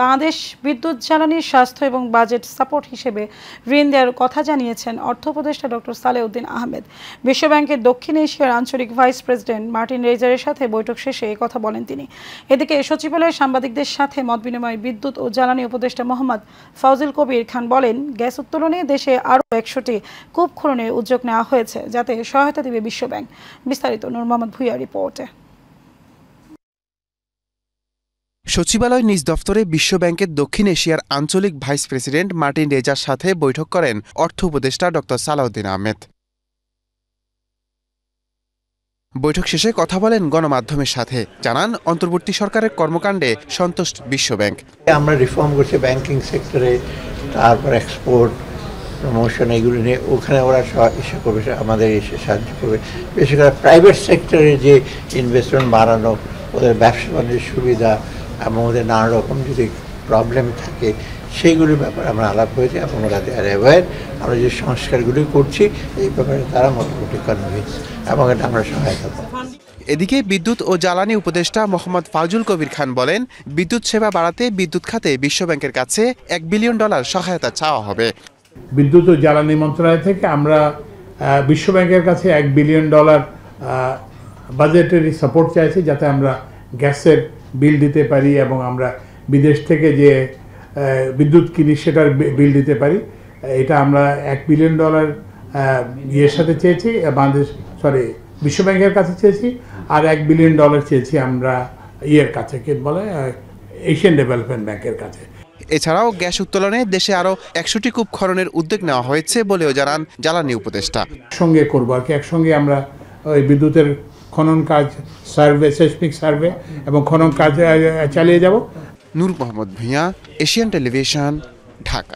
বাংলাদেশ বিদ্যুৎ জ্বালানি স্বাস্থ্য এবং বাজেট সাপোর্ট হিসেবে ঋণ দেওয়ার কথা জানিয়েছেন অর্থ উপদেষ্টা ডক্টর সালেউদ্দিন আহমেদ। বিশ্বব্যাংকের দক্ষিণ এশিয়ার আঞ্চলিক ভাইস প্রেসিডেন্ট মার্টিন রেজারের সাথে বৈঠক শেষে এই কথা বলেন তিনি। এদিকে সচিবালয়ে সাংবাদিকদের সাথে মতবিনিময়ে বিদ্যুৎ ও জ্বালানি উপদেষ্টা মোহাম্মদ ফাউজুল কবির খান বলেন, গ্যাস উত্তোলনে দেশে আরও 100টি কূপ খননের উদ্যোগ নেওয়া হয়েছে, যাতে সহায়তা দেবে বিশ্বব্যাংক। বিস্তারিত নূর মোহাম্মদ ভুঁইয়া রিপোর্টে। সচিবালয় নিজ দফতরে বিশ্বব্যাংকের দক্ষিণ এশিয়ার আঞ্চলিক ভাইস প্রেসিডেন্ট মার্টিন রেজার সাথে বৈঠক করেন অর্থ উপদেষ্টা ডক্টর সালাউদ্দিন আহমেদ। বৈঠক শেষে কথা বলেন গণমাধ্যমের সাথে, জানান অন্তর্বর্তী সরকারের কর্মকাণ্ডে সন্তুষ্ট বিশ্বব্যাংক। আমরা রিফর্ম করছি ব্যাংকিং সেক্টরে, তারপর এক্সপোর্ট প্রমোশন, এগুলো নিয়ে ওখানে ওরা এসে করবে, আমাদের এসে সাহায্য করবে। বিশেষ করে প্রাইভেট সেক্টরে যে ইনভেস্টমেন্ট বাড়ানো, ওদের ব্যবসা বাণিজ্যের সুবিধা এবং ওদের নানা রকম যদি প্রবলেম থাকে সেইগুলির ব্যাপারে আমরা আলাপ হয়েছি এবং ওরা দেয়ার অ্যাওয়্যার। আমরা যে সংস্কারগুলি করছি এই ব্যাপারে তারা মোটামুটি কনভিন্স এবং এটা আমরা সহায়তা পাবো। এদিকে বিদ্যুৎ ও জ্বালানি উপদেষ্টা মোহাম্মদ ফাউজুল কবির খান বলেন, বিদ্যুৎ সেবা বাড়াতে বিদ্যুৎ খাতে বিশ্বব্যাংকের কাছে $1 বিলিয়ন সহায়তা চাওয়া হবে। বিদ্যুৎ ও জ্বালানি মন্ত্রণালয় থেকে আমরা বিশ্বব্যাংকের কাছে $1 বিলিয়ন বাজেটারি সাপোর্ট চাইছি, যাতে আমরা গ্যাসের বিল দিতে পারি এবং আমরা বিদেশ থেকে যে বিদ্যুৎ কিনি সেটার বিল দিতে পারি। এটা আমরা $1 বিলিয়ন ইয়ের সাথে চেয়েছি, বিশ্বব্যাংকের কাছে চেয়েছি, আর $1 বিলিয়ন চেয়েছি আমরা ইয়ের কাছে, কি বলে, এশিয়ান ডেভেলপমেন্ট ব্যাংকের কাছে। এছাড়াও গ্যাস উত্তোলনে দেশে আরও 100টি কূপ খননের উদ্যোগ নেওয়া হয়েছে বলেও জানান জ্বালানি উপদেষ্টা। একসঙ্গে করবো আর কি, একসঙ্গে আমরা ওই বিদ্যুতের খনন কাজ, সার্ভে, সেসমিক সার্ভে এবং খনন কাজ চালিয়ে যাব। নূর মোহাম্মদ ভুঁইয়া, এশিয়ান টেলিভিশন, ঢাকা।